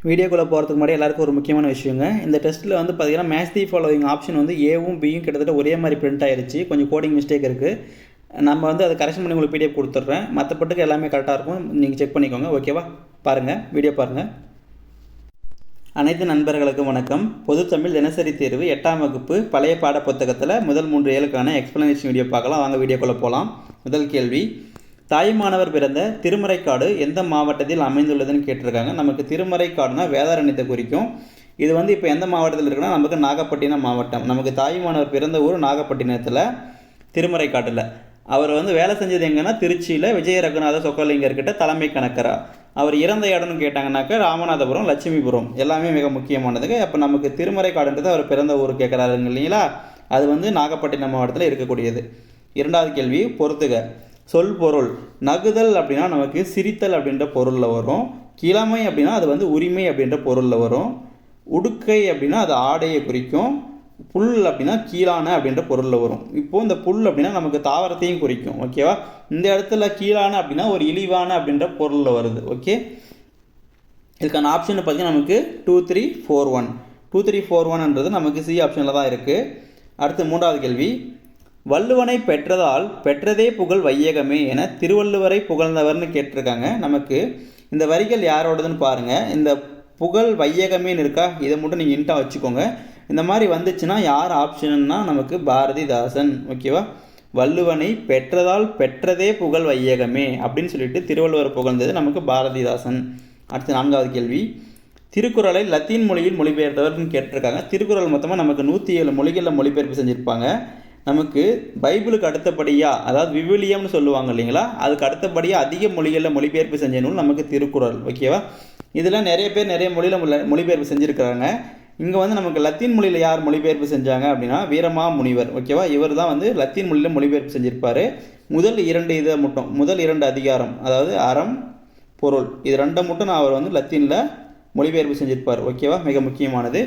வீடியோக்குள்ளே போகிறதுக்கு முன்னாடி எல்லாருக்கும் ஒரு முக்கியமான விஷயங்க. இந்த டெஸ்ட்டில் வந்து பார்த்தீங்கன்னா மேட்ச் தி ஃபாலோவிங் ஆப்ஷன் வந்து ஏவும் பியும் கிட்டத்தட்ட ஒரே மாதிரி பிரிண்ட் ஆயிருச்சு. கொஞ்சம் கோடிங் மிஸ்டேக் இருக்குது. நம்ம வந்து அதை கரெக்ஷன் பண்ணி உங்களுக்கு பிடிஎஃப் கொடுத்துட்றேன். மற்றப்பட்டுக்கு எல்லாமே கரெக்டாக இருக்கும், நீங்கள் செக் பண்ணிக்கோங்க. ஓகேவா? பாருங்கள், வீடியோ பாருங்கள். அனைத்து நண்பர்களுக்கும் வணக்கம். பொது தமிழ் தினசரி தேர்வு 8ஆம் வகுப்பு பழைய பாட புத்தகத்தில் முதல் 3 ஏழுக்கான எக்ஸ்ப்ளனேஷன் வீடியோ பார்க்கலாம். வாங்க வீடியோக்குள்ளே போகலாம். முதல் கேள்வி, தாய்மானவர் பிறந்த திருமறைக்காடு எந்த மாவட்டத்தில் அமைந்துள்ளதுன்னு கேட்டிருக்காங்க. நமக்கு திருமறைக்காடுனா வேதாரண்யத்தை குறிக்கும். இது வந்து இப்போ எந்த மாவட்டத்தில் இருக்குன்னா நமக்கு நாகப்பட்டினம் மாவட்டம். நமக்கு தாய்மானவர் பிறந்த ஊர் நாகப்பட்டினத்தில் திருமறைக்காட்டில். அவர் வந்து வேலை செஞ்சது எங்கன்னா திருச்சியில் விஜய ரகுநாத சொக்கலிங்கர்கிட்ட தலைமை கணக்கரா. அவர் இறந்த இடம்னு கேட்டாங்கன்னாக்கா ராமநாதபுரம், லட்சுமிபுரம் எல்லாமே மிக முக்கியமானதுங்க. அப்போ நமக்கு திருமறைக்காடுன்றது அவர் பிறந்த ஊர் கேட்குறாருங்க இல்லைங்களா? அது வந்து நாகப்பட்டினம் மாவட்டத்தில் இருக்கக்கூடியது. இரண்டாவது கேள்வி, பொறுத்துக. சொல் பொருள். நகுதல் அப்படின்னா நமக்கு சிரித்தல் அப்படின்ற பொருளில் வரும். கிழமை அப்படின்னா அது வந்து உரிமை அப்படின்ற பொருளில் வரும். உடுக்கை அப்படின்னா அது ஆடையை குறிக்கும். புல் அப்படின்னா கீழான அப்படின்ற பொருளில் வரும். இப்போது இந்த புல் அப்படின்னா நமக்கு தாவரத்தையும் குறிக்கும். ஓகேவா? இந்த இடத்துல கீழான அப்படின்னா ஒரு இழிவான அப்படின்ற பொருளில் வருது. ஓகே, இதுக்கான ஆப்ஷன் பார்த்தீங்கன்னா நமக்கு 2, 3, 4, 1. 2, 3, 4, 1ன்றது நமக்கு சி ஆப்ஷனில் தான் இருக்குது. அடுத்து மூன்றாவது கேள்வி, வள்ளுவனை பெற்றதால் பெற்றதே புகழ் வையகமே என திருவள்ளுவரை புகழ்ந்தவர்னு கேட்டிருக்காங்க. நமக்கு இந்த வரிகள் யாரோடதுன்னு பாருங்கள். இந்த புகழ் வையகமேன்னு இருக்கா, இதை மட்டும் நீங்கள் இன்ட்டாக வச்சுக்கோங்க. இந்த மாதிரி வந்துச்சுன்னா யார் ஆப்ஷன்னா நமக்கு பாரதிதாசன். ஓகேவா? வள்ளுவனை பெற்றதால் பெற்றதே புகழ் வையகமே அப்படின்னு சொல்லிட்டு திருவள்ளுவர் புகழ்ந்தது நமக்கு பாரதிதாசன். அடுத்து நான்காவது கேள்வி, திருக்குறளை லத்தீன் மொழியில் மொழிபெயர்த்தவர்னு கேட்டிருக்காங்க. திருக்குறள் மொத்தமாக நமக்கு 107 மொழிகளில் மொழிபெயர்ப்பு செஞ்சுருப்பாங்க. நமக்கு பைபிளுக்கு அடுத்தபடியாக, அதாவது விவிலியம்னு சொல்லுவாங்க இல்லைங்களா, அதுக்கு அடுத்தபடியாக அதிக மொழிகளில் மொழிபெயர்ப்பு செஞ்ச நூல் நமக்கு திருக்குறள். ஓகேவா? இதில் நிறைய பேர் நிறைய மொழியில் மொழிபெயர்ப்பு செஞ்சுருக்கிறாங்க. இங்கே வந்து நமக்கு லத்தீன் மொழியில் யார் மொழிபெயர்ப்பு செஞ்சாங்க அப்படின்னா வீரமா முனிவர். ஓகேவா? இவர் தான் வந்து லத்தீன் மொழியில் மொழிபெயர்ப்பு செஞ்சுருப்பார். முதல் 2 இதை மட்டும், முதல் 2 அதிகாரம், அதாவது அறம் பொருள், இது 2 மட்டும் அவர் வந்து லத்தீனில் மொழிபெயர்ப்பு செஞ்சுருப்பார். ஓகேவா? மிக முக்கியமானது.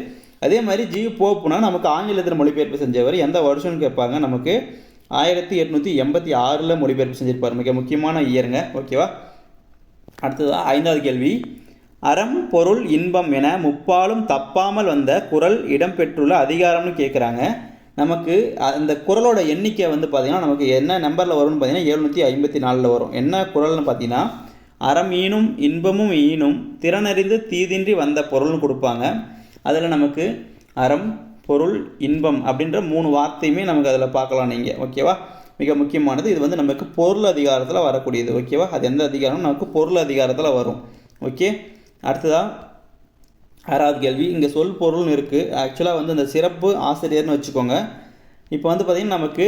அதே மாதிரி ஜி போப்புனா நமக்கு ஆங்கிலத்தில் மொழிபெயர்ப்பு செஞ்சவர். எந்த வருஷம்னு கேட்பாங்க. நமக்கு 1886 மொழிபெயர்ப்பு செஞ்சிருப்பார். மிக முக்கியமான இயருங்க. ஓகேவா? அடுத்ததாக 5வது கேள்வி, அறம் பொருள் இன்பம் என முப்பாலும் தப்பாமல் வந்த குறள் இடம்பெற்றுள்ள அதிகாரம்னு கேட்குறாங்க. நமக்கு அந்த குறளோட எண்ணிக்கை வந்து பார்த்திங்கன்னா நமக்கு என்ன நம்பரில் வரும்னு பார்த்தீங்கன்னா 754 வரும். என்ன குறள்னு பார்த்தீங்கன்னா, அறம் ஈனும் இன்பமும் ஈனும் திறனறிந்து தீதின்றி வந்த பொருள்னு கொடுப்பாங்க. அதில் நமக்கு அறம் பொருள் இன்பம் அப்படின்ற 3 வார்த்தையுமே நமக்கு அதில் பார்க்கலாம் நீங்கள். ஓகேவா? மிக முக்கியமானது. இது வந்து நமக்கு பொருள் அதிகாரத்தில் வரக்கூடியது. ஓகேவா? அது எந்த அதிகாரம்? நமக்கு பொருள் அதிகாரத்தில் வரும். ஓகே, அடுத்ததாக 6வது கேள்வி, இங்கே சொல் பொருள்னு இருக்குது. ஆக்சுவலாக வந்து இந்த சிறப்பு ஆசிரியர்னு வச்சுக்கோங்க. இப்போ வந்து பார்த்திங்கன்னா நமக்கு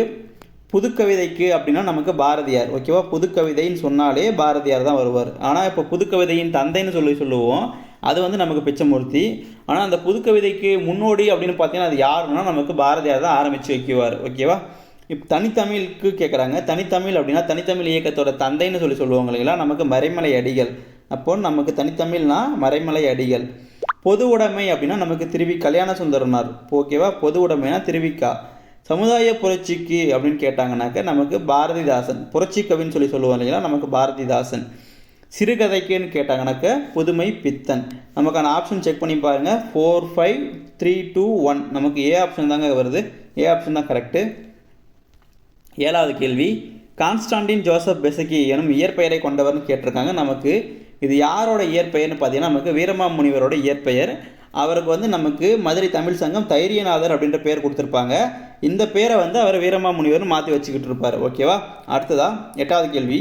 புதுக்கவிதைக்கு அப்படின்னா நமக்கு பாரதியார். ஓகேவா? புதுக்கவிதைன்னு சொன்னாலே பாரதியார் தான் வருவார். ஆனால் இப்போ புதுக்கவிதையின் தந்தைன்னு சொல்லுவோம், அது வந்து நமக்கு பிச்சமூர்த்தி. ஆனால் அந்த புதுக்கவிதைக்கு முன்னோடி அப்படின்னு பார்த்தீங்கன்னா அது யாருன்னா நமக்கு பாரதியார் தான் ஆரம்பித்து வைக்குவார். ஓகேவா? இப்போ தனித்தமிழுக்கு கேட்குறாங்க. தனித்தமிழ் அப்படின்னா தனித்தமிழ் இயக்கத்தோட தந்தைன்னு சொல்லுவாங்க இல்லைங்களா, நமக்கு மறைமலை அடிகள். அப்போ நமக்கு தனித்தமிழ்னா மறைமலை அடிகள். பொது உடைமை அப்படின்னா நமக்கு திருவி கல்யாண சுந்தரனார். ஓகேவா? பொது உடைமைனா திருவிக்கா. சமுதாய புரட்சிக்கு அப்படின்னு கேட்டாங்கன்னாக்க நமக்கு பாரதிதாசன். புரட்சி கவின்னு சொல்லுவாங்க இல்லைங்களா, நமக்கு பாரதிதாசன். சிறுகதைக்குன்னு கேட்டாங்கன்னாக்க புதுமை பித்தன். நமக்கான ஆப்ஷன் செக் பண்ணி பாருங்கள். 4, 5, 3, 2, 1. நமக்கு ஏ ஆப்ஷன் தாங்க வருது. ஏ ஆப்ஷன் தான் கரெக்டு. 7வது கேள்வி, கான்ஸ்டான்டின் ஜோசப் பெசகி எனும் இயற்பெயரை கொண்டவர்னு கேட்டிருக்காங்க. நமக்கு இது யாரோட இயற்பெயர்னு பார்த்தீங்கன்னா நமக்கு வீரமா முனிவரோட இயற்பெயர். அவருக்கு வந்து நமக்கு மதுரை தமிழ் சங்கம் தைரியநாதர் அப்படின்ற பேர் கொடுத்துருப்பாங்க. இந்த பேரை வந்து அவர் வீரமா முனிவர்னு மாற்றி வச்சுக்கிட்டு இருப்பார். ஓகேவா? அடுத்ததாக 8வது கேள்வி,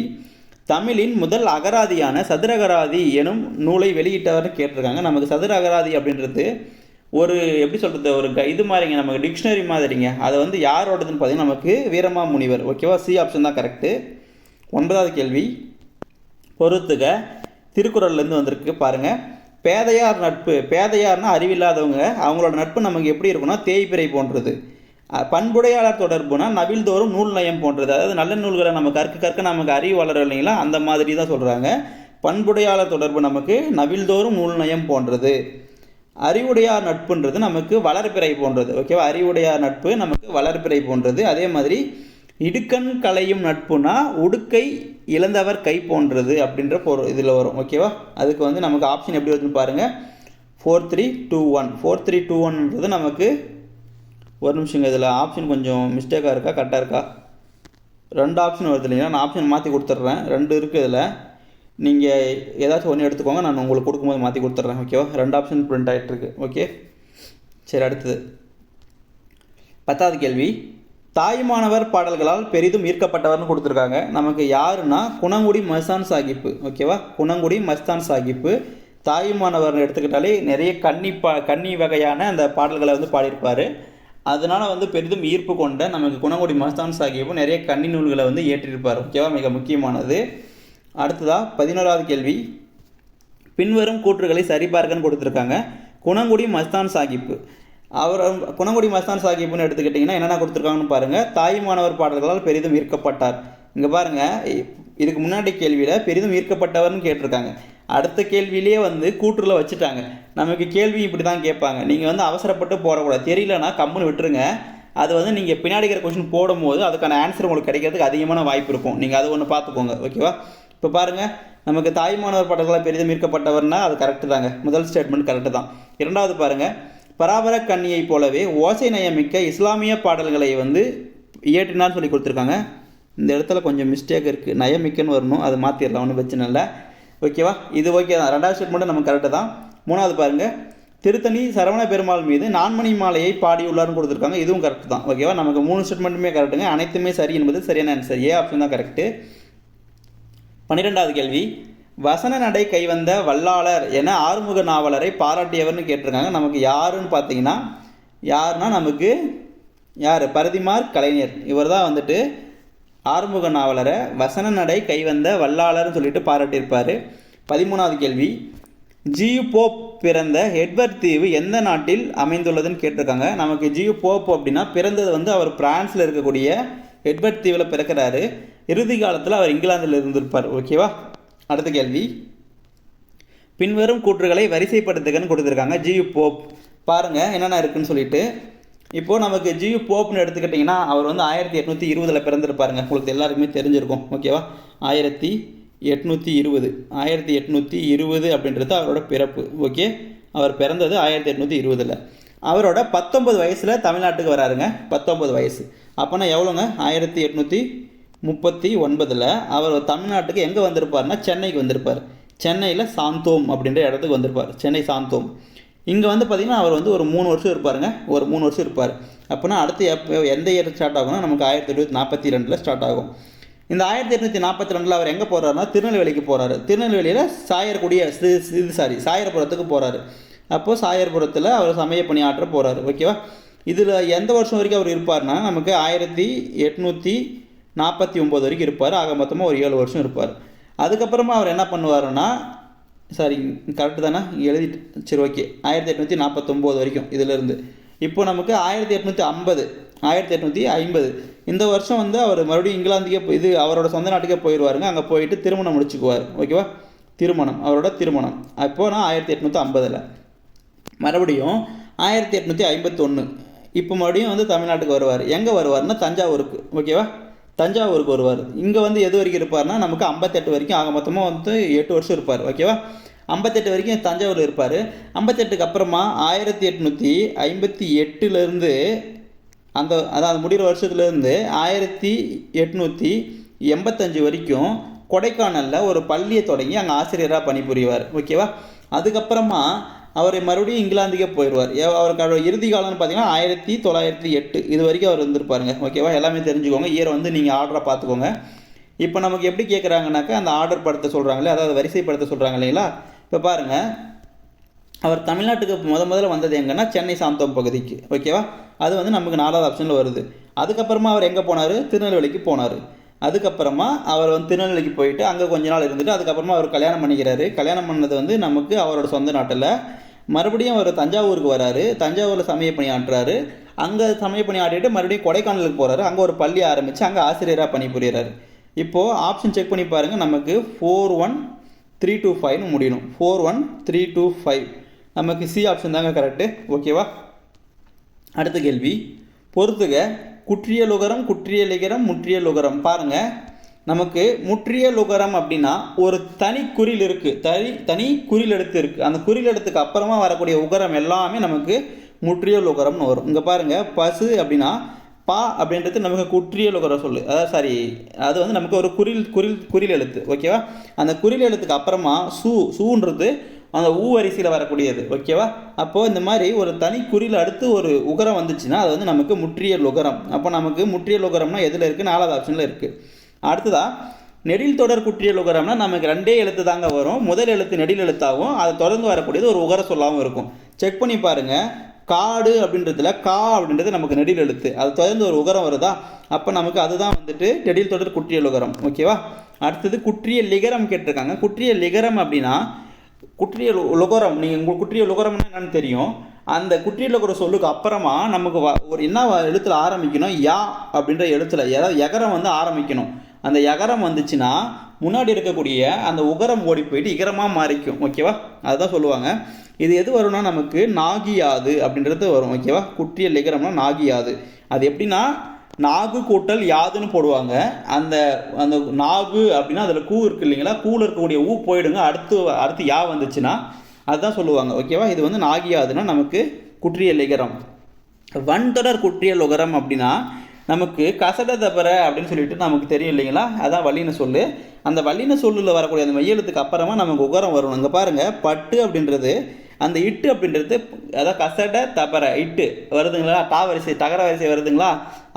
தமிழின் முதல் அகராதியான சதுரகராதி எனும் நூலை வெளியிட்டவர்னு கேட்டிருக்காங்க. நமக்கு சதுர அகராதி அப்படின்றது ஒரு எப்படி சொல்கிறது, ஒரு இது மாதிரிங்க, நமக்கு டிக்ஷனரி மாதிரிங்க. அதை வந்து யாரோடதுன்னு பார்த்தீங்கன்னா நமக்கு வீரமா முனிவர். ஓகேவா? சி ஆப்ஷன் தான் கரெக்டு. 9வது கேள்வி, பொறுத்துக. திருக்குறள்லேருந்து வந்திருக்கு பாருங்கள். பேதையார் நட்பு. பேதையார்னா அறிவில்லாதவங்க, அவங்களோட நட்பு நமக்கு எப்படி இருக்குன்னா தேய்பிறை போன்றது. பண்புடையாளர் தொடர்புனா நவில்தோறும் நூல் நயம் போன்றது. அதாவது நல்ல நூல்களை நம்ம கற்க நமக்கு அறிவு வளரும் இல்லைங்களா, அந்த மாதிரி தான் சொல்கிறாங்க. பண்புடையாளர் தொடர்பு நமக்கு நவில்தோறும் நூல் நயம் போன்றது. அறிவுடையார் நட்புன்றது நமக்கு வளர்பிறை போன்றது. ஓகேவா? அறிவுடையார் நட்பு நமக்கு வளர்பிறை போன்றது. அதே மாதிரி இடுக்கண் களையும் நட்புனா உடுக்கை இழந்தவர் கை போன்றது அப்படின்ற இதில் வரும். ஓகேவா? அதுக்கு வந்து நமக்கு ஆப்ஷன் எப்படி வருதுன்னு பாருங்கள். 4321. 4321ன்றது நமக்கு ஒரு நிமிஷங்க, இதில் ஆப்ஷன் கொஞ்சம் மிஸ்டேக்காக இருக்கா கரெக்டாக இருக்கா? 2 ஆப்ஷன் வருது இல்லைங்களா, நான் ஆப்ஷன் மாற்றி கொடுத்துட்றேன். 2 இருக்குது இதில், நீங்கள் ஏதாச்சும் ஒன்று எடுத்துக்கோங்க, நான் உங்களுக்கு கொடுக்கும்போது மாற்றி கொடுத்துட்றேன். ஓகேவா? 2 ஆப்ஷன் பிரிண்ட் ஆகிட்டுருக்கு. ஓகே, சரி. அடுத்தது 10வது கேள்வி. தாயுமானவர் பாடல்களால் பெரிதும் ஈர்க்கப்பட்டவர்னு கொடுத்துருக்காங்க. நமக்கு யாருன்னா குணங்குடி மஸ்தான் சாஹிப்பு. ஓகேவா? குணங்குடி மஸ்தான் சாஹிப்பு தாயுமானவர்னு எடுத்துக்கிட்டாலே நிறைய கன்னி வகையான அந்த பாடல்களை வந்து பாடியிருப்பார். அதனால் வந்து பெரிதும் ஈர்ப்பு கொண்ட நமக்கு குணங்குடி மஸ்தான் சாஹிப்பும் நிறைய கன்னி நூல்களை வந்து இயற்றியிருப்பார். ஓகேவா? மிக முக்கியமானது. அடுத்ததாக 11வது கேள்வி. பின்வரும் கூற்றுகளை சரிபார்க்கன்னு கொடுத்துருக்காங்க. குணங்குடி மஸ்தான் சாஹிப்பு குணங்குடி மஸ்தான் சாஹிப்புன்னு எடுத்துக்கிட்டிங்கன்னா என்னென்ன கொடுத்துருக்காங்கன்னு பாருங்கள். தாயுமானவர் பாடல்களால் பெரிதும் ஈர்க்கப்பட்டார். இங்கே பாருங்கள், இதுக்கு முன்னாடி கேள்வியில் பெரிதும் ஈர்க்கப்பட்டவர்னு கேட்டிருக்காங்க. அடுத்த கேள்வியிலே வந்து கூற்றுல வச்சுட்டாங்க. நமக்கு கேள்வி இப்படி தான் கேட்பாங்க. நீங்கள் வந்து அவசரப்பட்டு போடக்கூடாது. தெரியலனா கம்முன்னு விட்டுருங்க. அது வந்து நீங்கள் பின்னாடி இருக்கிற கொஸ்டின் போடும்போது அதுக்கான ஆன்சர் உங்களுக்கு கிடைக்கிறதுக்கு அதிகமான வாய்ப்பு இருக்கும். நீங்கள் அது ஒன்று பார்த்துக்கோங்க. ஓகேவா? இப்போ பாருங்கள், நமக்கு தாயுமானவர் பாடல்களால் பெரிதும் ஈர்க்கப்பட்டவர்னா அது கரெக்டு தாங்க. முதல் ஸ்டேட்மெண்ட் கரெக்டு தான். இரண்டாவது பாருங்கள், பராபர கன்னியை போலவே ஓசை நயமிக்க இஸ்லாமிய பாடல்களை வந்து இயற்றினான்னு சொல்லி கொடுத்துருக்காங்க. இந்த இடத்துல கொஞ்சம் மிஸ்டேக் இருக்குது, நயமிக்கன்னு வரணும், அது மாற்றிடலாம், ஒன்றும் பிரச்சனை இல்லை. ஓகேவா? இது ஓகே தான். 2வது ஸ்டேட்மெண்ட்டு நமக்கு கரெக்டு தான். 3வது பாருங்கள், திருத்தணி சரவண பெருமாள் மீது நான்மணி மாலையை பாடியுள்ளார்னு கொடுத்துருக்காங்க. இதுவும் கரெக்டு தான். ஓகேவா? நமக்கு 3 ஸ்டேட்மெண்ட்டுமே கரெக்டுங்க. அனைத்துமே சரி என்பது சரியான ஆன்சர். ஏ ஆப்ஷன் தான் கரெக்டு. 12வது கேள்வி. வசன நடை கைவந்த வல்லாளர் என ஆறுமுக நாவலரை பாராட்டியவர்னு கேட்டிருக்காங்க. நமக்கு யாருன்னு பார்த்தீங்கன்னா நமக்கு பரதிமார் கலைஞர். இவர் தான் வந்துட்டு ஆறுமுக நாவலரை வசன நடை கைவந்த வல்லாளர்னு சொல்லிட்டு பாராட்டியிருப்பார். 13வது கேள்வி. ஜியு போப் பிறந்த எட்வர்ட் தீவு எந்த நாட்டில் அமைந்துள்ளதுன்னு கேட்டிருக்காங்க. நமக்கு ஜியு போப் அப்படின்னா பிறந்தது வந்து அவர் பிரான்ஸில் இருக்கக்கூடிய எட்வர்ட் தீவில் பிறக்கிறாரு. இறுதி காலத்தில் அவர் இங்கிலாந்தில் இருந்திருப்பார். ஓகேவா? அடுத்த கேள்வி. பின்வரும் கூற்றுகளை வரிசைப்படுத்துகன்னு கொடுத்துருக்காங்க. ஜியு போப் பாருங்கள் என்னென்ன இருக்குன்னு சொல்லிட்டு. இப்போது நமக்கு ஜியு போப்னு எடுத்துக்கிட்டிங்கன்னா அவர் வந்து 1820 பிறந்திருப்பாருங்க. உங்களுக்கு எல்லாருக்குமே தெரிஞ்சிருக்கும். ஓகேவா? 1820 அப்படின்றது அவரோட பிறப்பு. ஓகே, அவர் பிறந்தது 1820. அவரோட 19 வயசில் தமிழ்நாட்டுக்கு வராருங்க. 19 வயசு அப்போனா எவ்வளோங்க? 1839 அவர் தமிழ்நாட்டுக்கு எங்கே வந்திருப்பார்னா சென்னைக்கு வந்திருப்பார். சென்னையில் சாந்தோம் அப்படின்ற இடத்துக்கு வந்திருப்பார். சென்னை சாந்தோம். இங்கே வந்து பார்த்திங்கன்னா அவர் வந்து ஒரு 3 வருஷம் இருப்பாருங்க. ஒரு 3 வருஷம் இருப்பார். அப்போனா அடுத்து எந்த இயர் ஸ்டார்ட் ஆகும்னா நமக்கு 1842 ஸ்டார்ட் ஆகும். இந்த 1842 அவர் எங்கே போகிறாருன்னா திருநெல்வேலிக்கு போகிறாரு. திருநெல்வேலியில் சாயர்புரத்துக்கு போகிறாரு. அப்போது சாயர்புரத்தில் அவர் சமய பணி ஆற்ற போகிறாரு. ஓகேவா? இதில் எந்த வருஷம் வரைக்கும் அவர் இருப்பார்னா நமக்கு 1849 வரைக்கும் இருப்பார். ஆக மொத்தமாக ஒரு 7 வருஷம் இருப்பார். அதுக்கப்புறமா அவர் என்ன பண்ணுவாருன்னா கரெக்டு தானே எழுதிட்டு, சரி ஓகே, 1849 வரைக்கும் இதிலிருந்து. இப்போ நமக்கு 1850 இந்த வருஷம் வந்து அவர் மறுபடியும் இங்கிலாந்துக்கே அவரோட சொந்த நாட்டுக்கே போயிடுவாருங்க. அங்கே போயிட்டு திருமணம் முடிச்சுக்குவார். ஓகேவா? அவரோட திருமணம் அப்போனா 1850. மறுபடியும் 1851 இப்போ மறுபடியும் வந்து தமிழ்நாட்டுக்கு வருவார். எங்கே வருவார்னா தஞ்சாவூருக்கு. ஓகேவா? தஞ்சாவூருக்கு வருவார். இங்கே வந்து எது வரைக்கும் இருப்பார்னா நமக்கு 58 வரைக்கும். ஆக மொத்தமாக வந்து 8 வருஷம் இருப்பார். ஓகேவா? 58 வரைக்கும் தஞ்சாவூரில் இருப்பார். 58க்கு அப்புறமா 1858 அதாவது முடிகிற வருஷத்துலேருந்து 1885 வரைக்கும் கொடைக்கானலில் ஒரு பள்ளியை தொடங்கி அங்கே ஆசிரியராக பணிபுரிவார். ஓகேவா? அதுக்கப்புறமா அவர் மறுபடியும் இங்கிலாந்துக்கே போயிடுவார். அவருக்கு இறுதி காலம்னு பார்த்தீங்கன்னா 1908 இது வரைக்கும் அவர் இருந்திருப்பாருங்க. ஓகேவா? எல்லாமே தெரிஞ்சுக்கோங்க. இயரை வந்து நீங்கள் ஆர்டராக பார்த்துக்கோங்க. இப்போ நமக்கு எப்படி கேட்குறாங்கனாக்கா அந்த ஆர்டர் படுத்த சொல்கிறாங்களே, அதாவது வரிசைப்படுத்த சொல்கிறாங்க இல்லைங்களா? இப்போ பாருங்கள், அவர் தமிழ்நாட்டுக்கு முதல்ல வந்தது எங்கன்னா சென்னை சாந்தோம் பகுதிக்கு. ஓகேவா? அது வந்து நமக்கு 4வது ஆப்ஷனில் வருது. அதுக்கப்புறமா அவர் எங்கே போனார்? திருநெல்வேலிக்கு போனார். அதுக்கப்புறமா அவர் வந்து திருநெல்வேலிக்கு போயிட்டு அங்கே கொஞ்ச நாள் இருந்துட்டு அதுக்கப்புறமா அவர் கல்யாணம் பண்ணிக்கிறாரு. கல்யாணம் பண்ணது வந்து நமக்கு அவரோட சொந்த நாட்டில். மறுபடியும் அவர் தஞ்சாவூருக்கு வராரு. தஞ்சாவூரில் சமய பணி ஆற்றுறாரு. அங்கே சமய பணி ஆட்டிட்டு மறுபடியும் கொடைக்கானலுக்கு போகிறாரு. அங்கே ஒரு பள்ளி ஆரம்பித்து அங்கே ஆசிரியராக பணிபுரிகிறாரு. இப்போது ஆப்ஷன் செக் பண்ணி பாருங்கள். நமக்கு 41325 முடியணும். 41325 நமக்கு சி ஆப்ஷன் தாங்க கரெக்டு. ஓகேவா? அடுத்த கேள்வி பொறுத்துக. குற்றியலுகரம், குற்றியலிகரம், முற்றியலுகரம். பாருங்கள், நமக்கு முற்றிய லுகரம் அப்படின்னா ஒரு தனி குறில் இருக்குது, தனி குறில் எழுத்து இருக்குது. அந்த குறில் எழுத்துக்கு அப்புறமா வரக்கூடிய உகரம் எல்லாமே நமக்கு முற்றிய லுகரம்னு வரும். இங்கே பாருங்கள், பசு அப்படின்னா பா அப்படின்றது நமக்கு குற்றிய லுகரம் சொல்லு, அதாவது அது வந்து நமக்கு ஒரு குறில் எழுத்து. ஓகேவா? அந்த குறில் எழுத்துக்கு அப்புறமா சூன்றது அந்த ஊ வரிசையில் வரக்கூடியது. ஓகேவா? அப்போது இந்த மாதிரி ஒரு தனி குறியில் அடுத்து ஒரு உகரம் வந்துச்சுன்னா அது வந்து நமக்கு முற்றிய லுகரம். அப்போ நமக்கு முற்றிய லுகரம்னா எதில் இருக்குது? 4வது ஆப்ஷனில் இருக்குது. அடுத்ததாக நெடில் தொடர் குற்றிய லுகரம்னா நமக்கு 2 எழுத்து தாங்க வரும். முதல் எழுத்து நெடில் எழுத்தாகவும் அதை தொடர்ந்து வரக்கூடியது ஒரு உகர சொல்லாகவும் இருக்கும். செக் பண்ணி பாருங்கள். காடு அப்படின்றதுல கா அப்படின்றது நமக்கு நெடில் எழுத்து, அது தொடர்ந்து ஒரு உகரம் வருதா? அப்போ நமக்கு அதுதான் வந்துட்டு நெடில் தொடர் குற்றிய லுகரம். ஓகேவா? அடுத்தது குற்றிய லிகரம் கேட்டிருக்காங்க. குற்றிய லிகரம் அப்படின்னா குற்றிய லுகரம், நீங்கள் உங்களுக்கு குற்றிய லுகரம்னா என்னன்னு தெரியும். அந்த குற்றிய லுகர சொல்லுக்கு அப்புறமா நமக்கு ஒரு என்ன எழுத்தில் ஆரம்பிக்கணும்? யா அப்படின்ற எழுத்தில், ஏதாவது எகரம் வந்து ஆரம்பிக்கணும். அந்த எகரம் வந்துச்சுன்னா முன்னாடி இருக்கக்கூடிய அந்த உகரம் ஓடி போயிட்டு இகரமாக மாறிக்கும். ஓகேவா? அதுதான் சொல்லுவாங்க. இது எது வரும்னா நமக்கு நாகியாது அப்படின்றது வரும். ஓகேவா? குற்றிய லிகரம்னா நாகியாது. அது எப்படின்னா நாகு கூட்டல் யாதுன்னு போடுவாங்க. அந்த அந்த நாகு அப்படின்னா அதில் கூ இருக்குது இல்லைங்களா? கூவில் இருக்கக்கூடிய ஊ போயிடுங்க, அடுத்து யா வந்துச்சுன்னா அதுதான் சொல்லுவாங்க. ஓகேவா? இது வந்து நாகியாதுன்னா நமக்கு குற்றிய லிகரம். வன்தொடர் குற்றிய லுகரம் அப்படின்னா நமக்கு கசட தபர அப்படின்னு சொல்லிட்டு நமக்கு தெரியும் இல்லைங்களா? அதான் வல்லின சொல்லு. அந்த வல்லின சொல்லில் வரக்கூடிய அந்த மையெழுத்துக்கு அப்புறமா நமக்கு உகரம் வரும். இங்கே பாருங்கள், பட்டு அப்படின்றது அந்த இட்டு அப்படின்றது, அதாவது கசட தபர இட்டு வருதுங்களா? தகர வரிசை வருதுங்களா?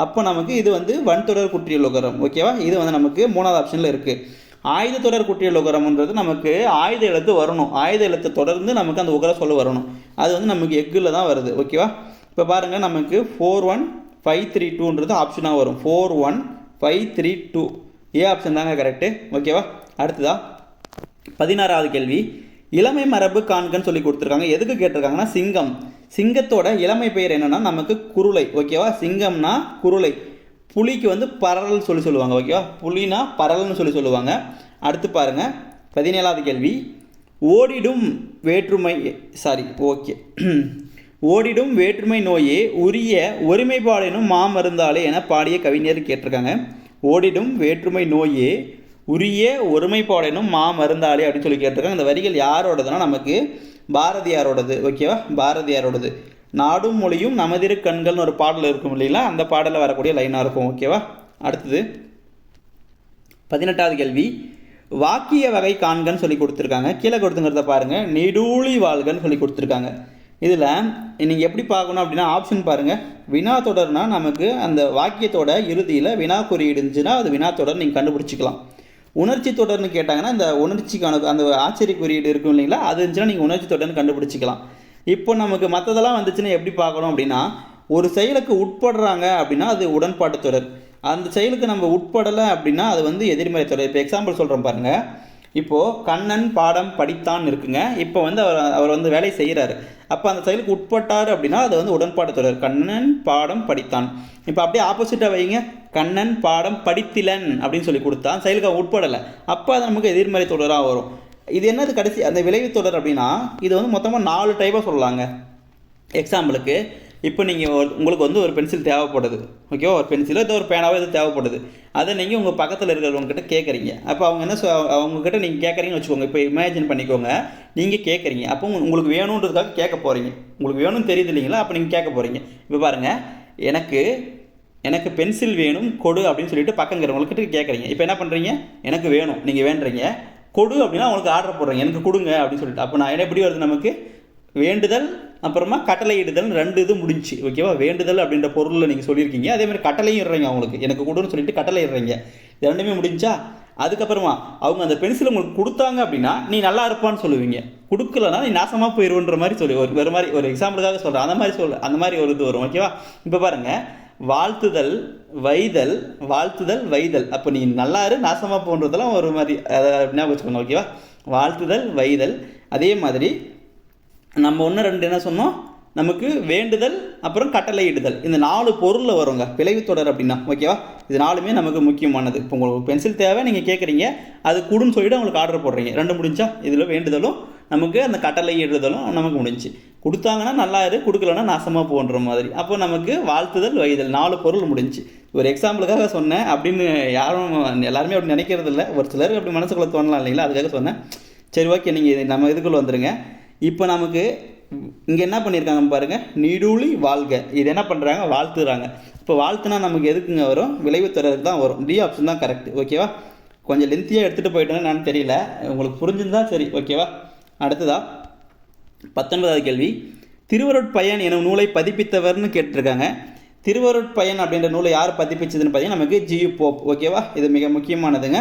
அப்போ நமக்கு இது வந்து வன்தொடர் குற்றிய லுகரம். ஓகேவா? இது வந்து நமக்கு 3வது ஆப்ஷனில் இருக்குது. ஆயுத தொடர் குற்றிய லுகரம்ன்றது நமக்கு ஆயுத எழுத்து வரணும். ஆயுத எழுத்து தொடர்ந்து நமக்கு அந்த உகர சொல்ல வரணும். அது வந்து நமக்கு எக்கில் தான் வருது. ஓகேவா? இப்போ பாருங்கள், நமக்கு 41532ன்றது ஆப்ஷனாக வரும். 41532 ஏ ஆப்ஷன் தாங்க கரெக்டு. ஓகேவா? அடுத்ததா 16வது கேள்வி. இளமை மரபு காண்கன்னு சொல்லி கொடுத்துருக்காங்க. எதுக்கு கேட்டிருக்காங்கன்னா சிங்கத்தோட இளமை பெயர் என்னன்னா நமக்கு குருளை. ஓகேவா? சிங்கம்னா குருளை, புலிக்கு வந்து பரல் சொல்லுவாங்க. ஓகேவா? புலினா பரல்னு சொல்லுவாங்க. அடுத்து பாருங்க 17வது கேள்வி. ஓடிடும் வேற்றுமை நோயே உரிய ஒருமைப்பாடெனும் மாமருந்தாலே என பாடிய கவிஞர் கேட்டிருக்காங்க. ஓடிடும் வேற்றுமை நோயே உரிய ஒருமைப்பாடெனும் மாமருந்தாலே அப்படின்னு சொல்லி கேட்டிருக்காங்க. இந்த வரிகள் யாரோடதுன்னா நமக்கு பாரதியாரோடது. ஓகேவா? பாரதியாரோடது. நாடும் மொழியும் நமதிரு கண்கள்னு ஒரு பாடல் இருக்கும் இல்லைங்களா? அந்த பாடலில் வரக்கூடிய லைனாக இருக்கும். ஓகேவா? அடுத்தது 18வது கேள்வி. வாக்கிய வகை காண்கன்னு சொல்லி கொடுத்துருக்காங்க. கீழே கொடுத்துங்கிறத பாருங்கள். நெடூழி வாழ்கன்னு சொல்லி கொடுத்துருக்காங்க. இதில் நீங்கள் எப்படி பார்க்கணும் அப்படின்னா ஆப்ஷன் பாருங்கள். வினா தொடர்னா நமக்கு அந்த வாக்கியத்தோட இறுதியில் வினா குறியீடு இருந்துச்சுன்னா அது வினா தொடர் நீங்கள் கண்டுபிடிச்சிக்கலாம். உணர்ச்சி தொடர்னு கேட்டாங்கன்னா இந்த உணர்ச்சிக்கான அந்த ஆச்சரிய குறியீடு இருக்கும் இல்லைங்களா? அது இருந்துச்சுன்னா நீங்கள் உணர்ச்சி தொடர்னு கண்டுபிடிச்சிக்கலாம். இப்போ நமக்கு மற்றதெல்லாம் வந்துச்சுன்னா எப்படி பார்க்கணும் அப்படின்னா, ஒரு செயலுக்கு உட்படுறாங்க அப்படின்னா அது உடன்பாட்டு தொடர். அந்த செயலுக்கு நம்ம உட்படலை அப்படின்னா அது வந்து எதிர்மறை தொடர். இப்போ எக்ஸாம்பிள் சொல்கிறோம் பாருங்கள். இப்போது கண்ணன் பாடம் படித்தான் இருக்குங்க. இப்போ வந்து அவர் வந்து வேலை செய்கிறாரு. அப்போ அந்த செயலுக்கு உட்பட்டார் அப்படின்னா அது வந்து உடன்பாடு தொடர். கண்ணன் பாடம் படித்தான். இப்போ அப்படியே ஆப்போசிட்டாக வைங்க. கண்ணன் பாடம் படித்திலன் அப்படின்னு சொல்லி கொடுத்தா செயலுக்கு உட்படலை, அப்போ அது நமக்கு எதிர்மறை தொடராக வரும். இது என்னது கடைசி அந்த விளைவு தொடர் அப்படின்னா இது வந்து மொத்தமாக 4 டைப்பாக சொல்லலாங்க. எக்ஸாம்பிளுக்கு இப்போ நீங்கள் உங்களுக்கு வந்து ஒரு பென்சில் தேவைப்படுது. ஓகேவா? ஒரு பென்சிலோ ஏதோ ஒரு பேனாவோ எது தேவைப்படுது. அதை நீங்கள் உங்கள் பக்கத்தில் இருக்கிறவங்ககிட்ட கேட்குறீங்க. அப்போ அவங்க என்ன அவங்கக்கிட்ட நீங்கள் கேட்குறீங்கன்னு வச்சுக்கோங்க. இப்போ இமேஜின் பண்ணிக்கோங்க, நீங்கள் கேட்குறீங்க. அப்போ உங்களுக்கு வேணுன்றதுக்காக கேட்க போகிறீங்க. உங்களுக்கு வேணும்னு தெரியுது இல்லைங்களா? அப்போ நீங்கள் கேட்க போகிறீங்க. இப்போ பாருங்கள், எனக்கு பென்சில் வேணும் கொடு அப்படின்னு சொல்லிட்டு பக்கங்கிறவங்கக்கிட்ட கேட்குறீங்க. இப்போ என்ன பண்ணுறீங்க? எனக்கு வேணும், நீங்கள் வேண்டுறீங்க. கொடு அப்படின்னா உங்களுக்கு ஆர்டர் போடுறீங்க, எனக்கு கொடுங்க அப்படின்னு சொல்லிட்டு. அப்போ நான் எப்படி வருது நமக்கு? வேண்டுதல் அப்புறமா கட்டளையிடுதல் 2 இது முடிஞ்சு. ஓகேவா? வேண்டுதல் அப்படின்ற பொருளில் நீங்கள் சொல்லியிருக்கீங்க. அதே மாதிரி கட்டளையும் இடுறீங்க, அவங்களுக்கு எனக்கு கொடுன்னு சொல்லிட்டு கட்டளை இடுறீங்க. இது 2மே முடிஞ்சா அதுக்கப்புறமா அவங்க அந்த பென்சில் உங்களுக்கு கொடுத்தாங்க அப்படின்னா நீ நல்லா இருப்பான்னு சொல்லுவீங்க. கொடுக்கலன்னா நீ நாசமாக போயிடுன்ற மாதிரி சொல்லி ஒரு மாதிரி ஒரு எக்ஸாம்பிளுக்காக சொல்கிறேன். அந்த மாதிரி ஒரு இது வரும். ஓகேவா? இப்போ பாருங்கள், வாழ்த்துதல் வைதல். அப்போ நீ நல்லாரு நாசமாக போன்றதெல்லாம் ஒரு மாதிரி அதை ஞாபகம் வச்சுக்கோங்க. ஓகேவா? வாழ்த்துதல் வைதல். அதே மாதிரி நம்ம 1 2 என்ன சொன்னோம்? நமக்கு வேண்டுதல் அப்புறம் கட்டளையிடுதல். இந்த 4 பொருளில் வருங்க விளைவு தொடர் அப்படின்னா. ஓகேவா? இது 4மே நமக்கு முக்கியமானது. இப்போ உங்களுக்கு பென்சில் தேவை, நீங்கள் கேட்குறீங்க, அது கொடுன்னு சொல்லிட்டு உங்களுக்கு ஆர்டர் போடுறீங்க. 2 முடிஞ்சா? இதில் வேண்டுதலும் நமக்கு அந்த கட்டளை இடுதலும் நமக்கு முடிஞ்சு. கொடுத்தாங்கன்னா நல்லா இரு, கொடுக்கலன்னா நாசமாக போன்ற மாதிரி. அப்போ நமக்கு வாழ்த்துதல் வைதல் 4 பொருள் முடிஞ்சு. ஒரு எக்ஸாம்பிளுக்காக சொன்னேன் அப்படின்னு யாரும் எல்லாருமே அப்படி நினைக்கிறது இல்லை. ஒரு சிலருக்கு அப்படி மனசுக்குள்ளே தோணலாம் இல்லைங்களா, அதுக்காக சொன்னேன். சரி, ஓகே, நீங்கள் நம்ம இதுக்குள்ளே வந்துடுங்க. இப்போ நமக்கு இங்கே என்ன பண்ணியிருக்காங்க பாருங்கள், நீடூழி வாழ்க. இது என்ன பண்ணுறாங்க, வாழ்த்துறாங்க. இப்போ வாழ்த்துனா நமக்கு எதுக்குங்க வரும், விளைவு தரதுக்கு தான் வரும். டி ஆப்ஷன் தான் கரெக்ட். ஓகேவா, கொஞ்சம் லென்த்தியாக எடுத்துகிட்டு போயிட்டேன்னு நான் தெரியல, உங்களுக்கு புரிஞ்சுருந்தா சரி. ஓகேவா, அடுத்ததா 19வது கேள்வி. திருவருட்பயன் எனும் நூலை பதிப்பித்தவர்னு கேட்டிருக்காங்க. திருவருட்பயன் அப்படின்ற நூலை யார் பதிப்பிச்சதுன்னு பார்த்தீங்கன்னா நமக்கு ஜியு போப். ஓகேவா, இது மிக முக்கியமானதுங்க.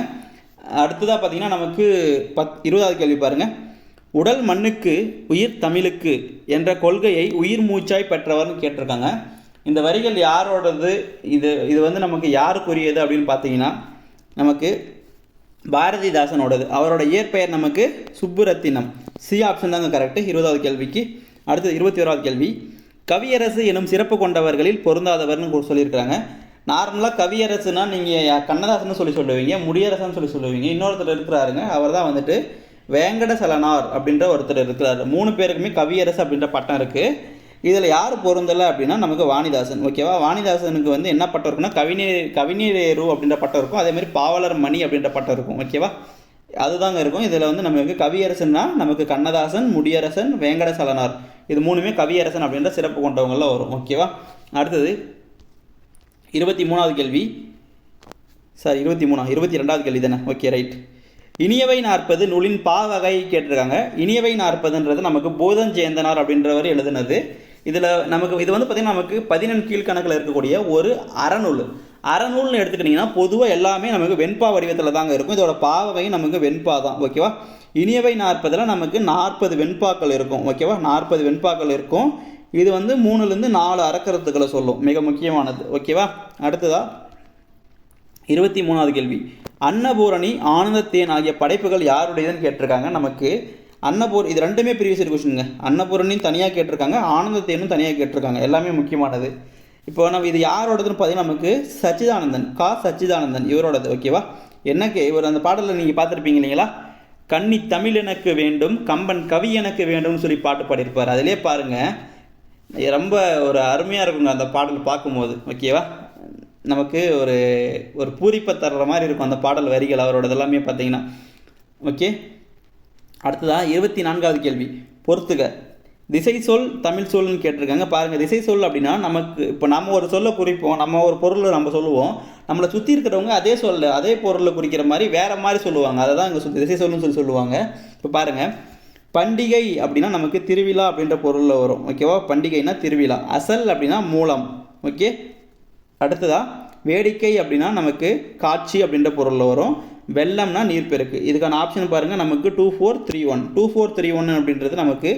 அடுத்ததாக பார்த்தீங்கன்னா நமக்கு 20வது கேள்வி பாருங்கள். உடல் மண்ணுக்கு உயிர் தமிழுக்கு என்ற கொள்கையை உயிர் மூச்சாய் பெற்றவர்னு கேட்டிருக்காங்க. இந்த வரிகள் யாரோடது, இது வந்து நமக்கு யாருக்குரியது அப்படின்னு பார்த்தீங்கன்னா நமக்கு பாரதிதாசனோடது. அவரோட இயற்பெயர் நமக்கு சுப்புரத்தினம். சி ஆப்ஷன் தாங்க கரெக்டு 20வது கேள்விக்கு. அடுத்தது 21வது கேள்வி. கவியரசு எனும் சிறப்பு கொண்டவர்களில் பொருந்தாதவர்னு சொல்லியிருக்கிறாங்க. நார்மலாக கவியரசுனா நீங்கள் கண்ணதாசன் சொல்லுவீங்க, முடியரசன் சொல்லுவீங்க. இன்னொருத்தர் இருக்கிறாருங்க, அவர் தான் வந்துட்டு வேங்கடசலனார் அப்படின்ற ஒருத்தர் இருக்கிறார். 3 பேருக்குமே கவியரசு அப்படின்ற பட்டம் இருக்குது. இதில் யார் பொருந்தலை அப்படின்னா நமக்கு வாணிதாசன். ஓகேவா, வாணிதாசனுக்கு வந்து என்ன பட்டம் இருக்குன்னா கவிஞரேரு அப்படின்ற பட்டம் இருக்கும். அதேமாதிரி பாவலர் மணி அப்படின்ற பட்டம் இருக்கும். ஓகேவா, அதுதாங்க இருக்கும். இதில் வந்து நமக்கு கவியரசன்னா நமக்கு கண்ணதாசன், முடியரசன், வேங்கடசலனார், இது 3மே கவியரசன் அப்படின்ற சிறப்பு கொண்டவங்களாம் வரும். ஓகேவா, அடுத்தது 23வது கேள்வி. 22வது கேள்வி தானே. Okay, right. இனியவை 40 நூலின் பாவகை கேட்டிருக்காங்க. இனியவை 40ன்றது நமக்கு போதஞ்சேந்தனார் அப்படின்றவர் எழுதுனது. இதில் நமக்கு இது வந்து பார்த்திங்கன்னா நமக்கு 14 கீழ்கணக்கில் இருக்கக்கூடிய ஒரு அறநூல்னு எடுத்துக்கிட்டிங்கன்னா பொதுவாக எல்லாமே நமக்கு வெண்பா வடிவத்தில் தாங்க இருக்கும். இதோட பாவகையும் நமக்கு வெண்பா தான். ஓகேவா, இனியவை 40ல் நமக்கு 40 வெண்பாக்கள் இருக்கும். ஓகேவா, 40 வெண்பாக்கள் இருக்கும். இது வந்து 3லேருந்து 4 அறக்கருத்துக்களை சொல்லும், மிக முக்கியமானது. ஓகேவா, அடுத்ததா 23வது கேள்வி. அன்னபூரணி, ஆனந்தத்தேன் ஆகிய படைப்புகள் யாருடையதுன்னு கேட்டிருக்காங்க. நமக்கு இது 2மே ப்ரீவியஸ் இயர் கொஸ்டினுங்க. அன்னபூரணியும் தனியாக கேட்டிருக்காங்க, ஆனந்தத்தேனும் தனியாக கேட்டிருக்காங்க. எல்லாமே முக்கியமானது. இப்போ நம்ம இது யாரோடதுன்னு பார்த்தீங்கன்னா நமக்கு சச்சிதானந்தன், சச்சிதானந்தன் இவரோடது. ஓகேவா, எனக்கு இவர் அந்த பாடலில் நீங்கள் பார்த்துருப்பீங்க இல்லைங்களா, கன்னி தமிழ் எனக்கு வேண்டும், கம்பன் கவி எனக்கு வேண்டும்னு சொல்லி பாட்டு பாடியிருப்பார். அதிலே பாருங்கள், ரொம்ப ஒரு அருமையாக இருக்குங்க அந்த பாடல் பார்க்கும்போது. ஓகேவா, நமக்கு ஒரு பூரிப்பை தர்ற மாதிரி இருக்கும் அந்த பாடல் வரிகள் அவரோட எல்லாமே பார்த்தீங்கன்னா. ஓகே, அடுத்ததாக 24வது கேள்வி. பொறுத்துக. திசை சொல் தமிழ் சொல்னு கேட்டிருக்காங்க. பாருங்கள், திசை சொல் அப்படின்னா நமக்கு இப்போ நம்ம ஒரு சொல்லை குறிப்போம், நம்ம ஒரு பொருளை நம்ம சொல்லுவோம், நம்மளை சுற்றி இருக்கிறவங்க அதே பொருளை குறிக்கிற மாதிரி வேறு மாதிரி சொல்லுவாங்க. அதை தான் இங்கே திசை சொல்லுன்னு சொல்லுவாங்க. இப்போ பாருங்கள், பண்டிகை அப்படின்னா நமக்கு திருவிழா அப்படின்ற பொருளில் வரும். ஓகேவா, பண்டிகைனா திருவிழா. அசல் அப்படின்னா மூலம். ஓகே, அடுத்ததா வேடிக்கை அப்படின்னா நமக்கு காட்சி அப்படின்ற பொருளில் வரும். வெள்ளம்னா நீர்ப்பெருக்கு. இதுக்கான ஆப்ஷன் பாருங்கள், நமக்கு 2431 அப்படின்றது நமக்கு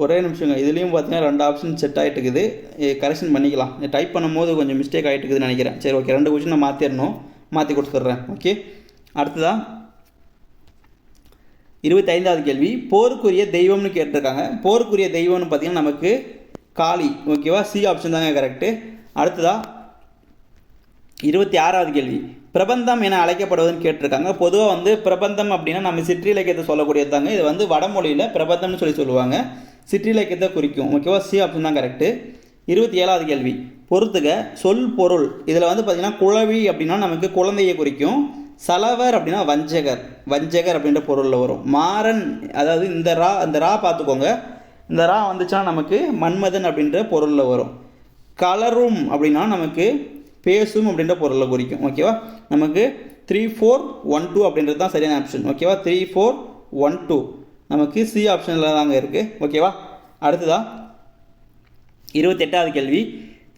ஒரே நிமிஷங்க. இதுலேயும் பார்த்தீங்கன்னா 2 ஆப்ஷன் செட் ஆகிட்டு இருக்குது, கரெக்ஷன் பண்ணிக்கலாம். டைப் பண்ணும்போது கொஞ்சம் மிஸ்டேக் ஆகிட்டு இருக்குதுன்னு நினைக்கிறேன். சரி, ஓகே, 2 கொஸ்டின் நான் மாற்றி கொடுத்துட்றேன். ஓகே, அடுத்ததா 25வது கேள்வி. போருக்குரிய தெய்வம்னு கேட்டிருக்காங்க. போருக்குரிய தெய்வம்னு பார்த்தீங்கன்னா நமக்கு காளி. ஓகேவா, சி ஆப்ஷன் தாங்க கரெக்டு. அடுத்ததா 26வது கேள்வி. பிரபந்தம் என அழைக்கப்படுவதுன்னு கேட்டிருக்காங்க. பொதுவாக வந்து பிரபந்தம் அப்படின்னா நம்ம சிற்றிலக்கியத்தை சொல்லக்கூடியது தாங்க. இது வந்து வடமொழியில் பிரபந்தம்னு சொல்லுவாங்க, சிற்றிலக்கியத்தை குறிக்கும். ஓகேவா, சி ஆப்ஷன் தான் கரெக்டு. 27வது கேள்வி. பொறுத்துக. சொல் பொருள். இதில் வந்து பார்த்திங்கன்னா குழவி அப்படின்னா நமக்கு குழந்தையை குறிக்கும். சலவர் அப்படின்னா வஞ்சகர் அப்படின்ற பொருளில் வரும். மாறன், அதாவது இந்த ரா பார்த்துக்கோங்க, இந்த ரா வந்துச்சுன்னா நமக்கு மன்மதன் அப்படின்ற பொருளில் வரும். கலரும் அப்படின்னா நமக்கு பேசும் அப்படின்ற பொருளில் குறிக்கும். ஓகேவா, நமக்கு 3412 அப்படின்றது தான் சரியான ஆப்ஷன். ஓகேவா, 3412 நமக்கு சி ஆப்ஷனில் தாங்க இருக்குது. ஓகேவா, அடுத்ததா 28வது கேள்வி.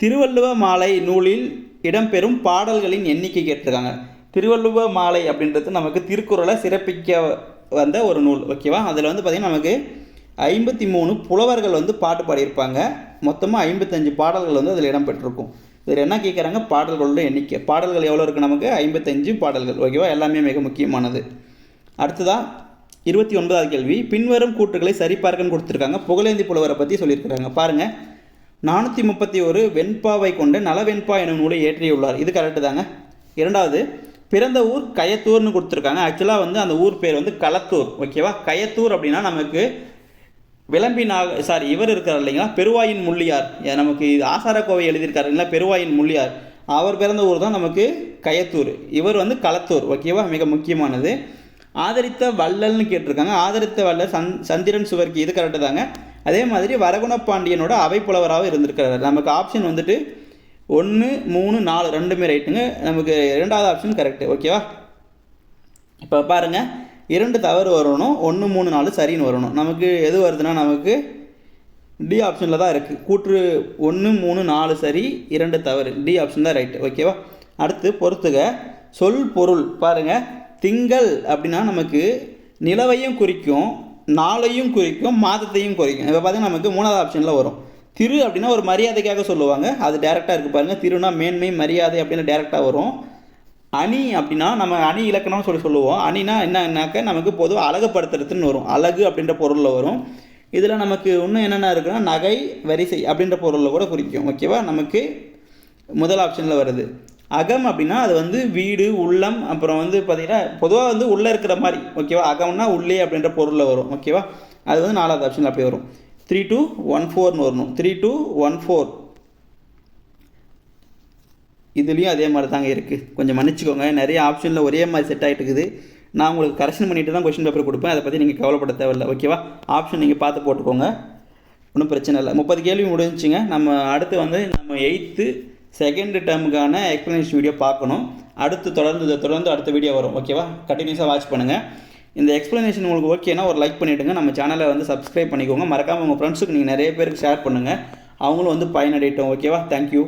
திருவள்ளுவ மாலை நூலில் இடம்பெறும் பாடல்களின் எண்ணிக்கை கேட்டிருக்காங்க. திருவள்ளுவ மாலை அப்படின்றது நமக்கு திருக்குறளை சிறப்பிக்க வந்த ஒரு நூல். ஓகேவா, அதில் வந்து பார்த்திங்கன்னா நமக்கு 53 புலவர்கள் வந்து பாட்டு பாடியிருப்பாங்க. மொத்தமாக 55 பாடல்கள் வந்து அதில் இடம்பெற்றிருக்கும். இதில் என்ன கேட்குறாங்க, பாடல்களோட எண்ணிக்கை. பாடல்கள் எவ்வளோ இருக்குது நமக்கு 55 பாடல்கள். ஓகேவா, எல்லாமே மிக முக்கியமானது. அடுத்ததாக 29வது கேள்வி. பின்வரும் கூற்றுகளை சரிபார்க்கன்னு கொடுத்துருக்காங்க. புகழேந்தி புலவரை பற்றி சொல்லியிருக்கிறாங்க. பாருங்கள், 431 வெண்பாவை கொண்ட நலவெண்பா எனும் நூலை இயற்றியுள்ளார். இது கரெக்டு தாங்க. 2வது, பிறந்த ஊர் கயத்தூர்னு கொடுத்துருக்காங்க. ஆக்சுவலாக வந்து அந்த ஊர் பேர் வந்து களத்தூர். ஓகேவா? கயத்தூர் அப்படின்னா நமக்கு இவர் இருக்கார் இல்லைங்களா, பெருவாயின் முள்ளியார், நமக்கு இது ஆசாரக்கோவை எழுதியிருக்காரு இல்லைங்களா, பெருவாயின் முள்ளியார், அவர் பிறந்த ஊர் தான் நமக்கு கயத்தூர். இவர் வந்து களத்தூர். ஓகேவா? மிக முக்கியமானது. ஆதரித்த வள்ளல்னு கேட்டிருக்காங்க. ஆதரித்த வள்ளல் சந்திரன் சுவர்க்கி, இது கரெக்டு தாங்க. அதே மாதிரி வரகுண பாண்டியனோட அவைப்புலவராக இருந்திருக்கிறார். நமக்கு ஆப்ஷன் வந்துட்டு 1, 3, 4 ரெண்டுமே ரைட்டுங்க. நமக்கு 2வது ஆப்ஷன் கரெக்டு. ஓகேவா? இப்போ பாருங்கள், 2 தவறு வரணும், 1, 3, 4 சரின்னு வரணும். நமக்கு எது வருதுன்னா நமக்கு டி ஆப்ஷனில் தான் இருக்குது. கூற்று 1, 3, 4 சரி, 2 தவறு. டி ஆப்ஷன் தான் ரைட்டு. ஓகேவா? அடுத்து பொறுத்துக. சொல் பொருள் பாருங்கள். திங்கள் அப்படின்னா நமக்கு நிலவையும் குறிக்கும், நாளையும் குறிக்கும், மாதத்தையும் குறிக்கும். இப்போ பார்த்தீங்கன்னா நமக்கு 3வது ஆப்ஷனில் வரும். திரு அப்படின்னா ஒரு மரியாதைக்காக சொல்லுவாங்க, அது டேரெக்டாக இருக்குது பாருங்கள். திருனா மேன்மை மரியாதை அப்படின்னு டேரெக்டாக வரும். அணி அப்படின்னா நம்ம அணி இலக்கணம்னு சொல்லுவோம். அணினா என்னன்னாக்க நமக்கு பொதுவாக அழகுப்படுத்துறதுன்னு வரும், அழகு அப்படின்ற பொருளில் வரும். இதில் நமக்கு இன்னும் என்னென்ன இருக்குன்னா நகை வரிசை அப்படின்ற பொருளில் கூட குறிக்கும். ஓகேவா? நமக்கு முதல் ஆப்ஷனில் வருது. அகம் அப்படின்னா அது வந்து வீடு, உள்ளம், அப்புறம் வந்து பார்த்திங்கன்னா பொதுவாக வந்து உள்ளே இருக்கிற மாதிரி. ஓகேவா? அகம்னா உள்ளே அப்படின்ற பொருளில் வரும். ஓகேவா? அது வந்து 4வது ஆப்ஷனில் அப்படி வரும். 3, 2, 1, 4ன்னு வரணும். 3, 2, 1, 4 இதுலேயும் அதே மாதிரி தாங்க இருக்குது. கொஞ்சம் மன்னிச்சிக்கோங்க, நிறைய ஆப்ஷனில் ஒரே மாதிரி செட் ஆகிட்டு இருக்குது. நான் உங்களுக்கு கரெக்ஷன் பண்ணிட்டு தான் கொஸ்டின் பேப்பர் கொடுப்பேன். அதை பற்றி நீங்கள் கவலைப்பட தேவையில்லை. ஓகேவா? ஆப்ஷன் நீங்கள் பார்த்து போட்டுக்கோங்க, ஒன்றும் பிரச்சனை இல்லை. 30 கேள்வி முடிஞ்சுங்க. நம்ம அடுத்து வந்து நம்ம 8th செகண்ட் டேர்முக்கான எக்ஸ்ப்ளனேஷன் வீடியோ பார்க்கணும். அடுத்து தொடர்ந்து அடுத்த வீடியோ வரும். ஓகேவா? கண்டினியூஸாக வாட்ச் பண்ணுங்கள். இந்த எக்ஸ்ப்ளனேஷன் உங்களுக்கு ஓகேனா ஒரு லைக் பண்ணிவிடுங்க. நம்ம சேனலை வந்து சப்ஸ்கிரைப் பண்ணிக்கோங்க. மறக்காமல் உங்கள் ஃப்ரெண்ட்ஸுக்கு நீங்கள் நிறைய பேருக்கு ஷேர் பண்ணுங்கள், அவங்களும் வந்து பயனடையட்டும். ஓகேவா? தேங்க்யூ.